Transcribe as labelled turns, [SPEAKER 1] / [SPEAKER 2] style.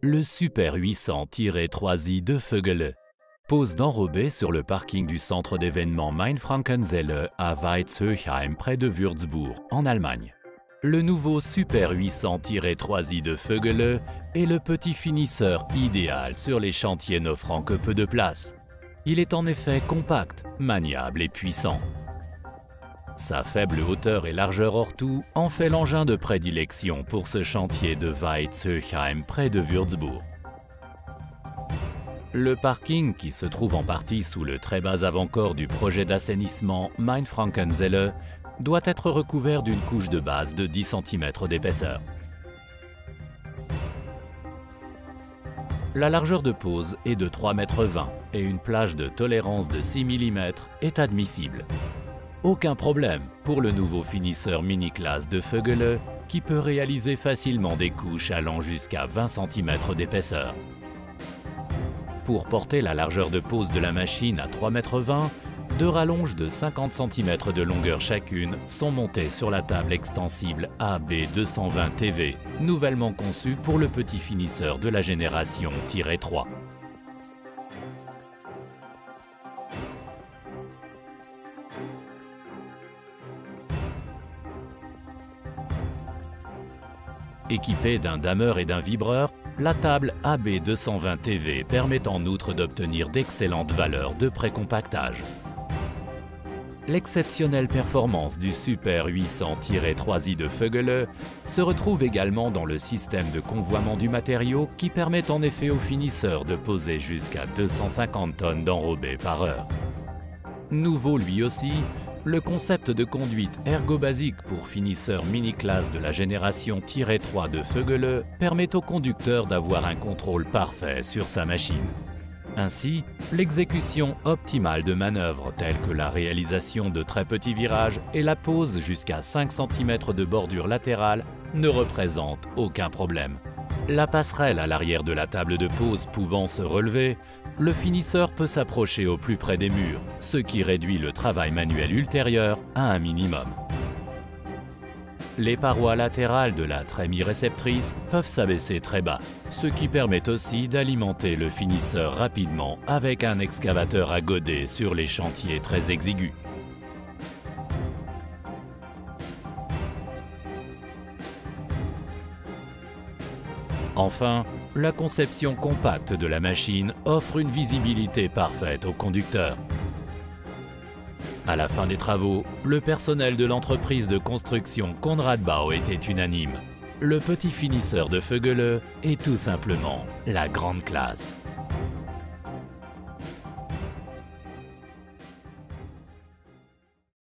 [SPEAKER 1] Le Super 800-3i de Vögele pose d'enrobé sur le parking du centre d'événements Mainfrankenzelle à Weizhöchheim près de Würzburg, en Allemagne. Le nouveau Super 800-3i de Vögele est le petit finisseur idéal sur les chantiers n'offrant que peu de place. Il est en effet compact, maniable et puissant. Sa faible hauteur et largeur hors tout en fait l'engin de prédilection pour ce chantier de Weizhöchheim près de Würzburg. Le parking, qui se trouve en partie sous le très bas avant-corps du projet d'assainissement Mainfrankenzelle, doit être recouvert d'une couche de base de 10 cm d'épaisseur. La largeur de pose est de 3,20 m et une plage de tolérance de 6 mm est admissible. Aucun problème pour le nouveau finisseur mini-classe de Vögele qui peut réaliser facilement des couches allant jusqu'à 20 cm d'épaisseur. Pour porter la largeur de pose de la machine à 3,20 m, deux rallonges de 50 cm de longueur chacune sont montées sur la table extensible AB220TV, nouvellement conçue pour le petit finisseur de la génération -3. Équipée d'un dameur et d'un vibreur, la table AB220TV permet en outre d'obtenir d'excellentes valeurs de précompactage. L'exceptionnelle performance du Super 800-3i de Vögele se retrouve également dans le système de convoiement du matériau qui permet en effet au finisseur de poser jusqu'à 250 tonnes d'enrobé par heure. Nouveau lui aussi, le concept de conduite ergo-basique pour finisseur mini-classe de la génération -3 de Vögele permet au conducteur d'avoir un contrôle parfait sur sa machine. Ainsi, l'exécution optimale de manœuvres telles que la réalisation de très petits virages et la pose jusqu'à 5 cm de bordure latérale ne représente aucun problème. La passerelle à l'arrière de la table de pose pouvant se relever, le finisseur peut s'approcher au plus près des murs, ce qui réduit le travail manuel ultérieur à un minimum. Les parois latérales de la trémie réceptrice peuvent s'abaisser très bas, ce qui permet aussi d'alimenter le finisseur rapidement avec un excavateur à godet sur les chantiers très exigus. Enfin, la conception compacte de la machine offre une visibilité parfaite au conducteur. À la fin des travaux, le personnel de l'entreprise de construction Conrad Bau était unanime. Le petit finisseur de Vögele est tout simplement la grande classe.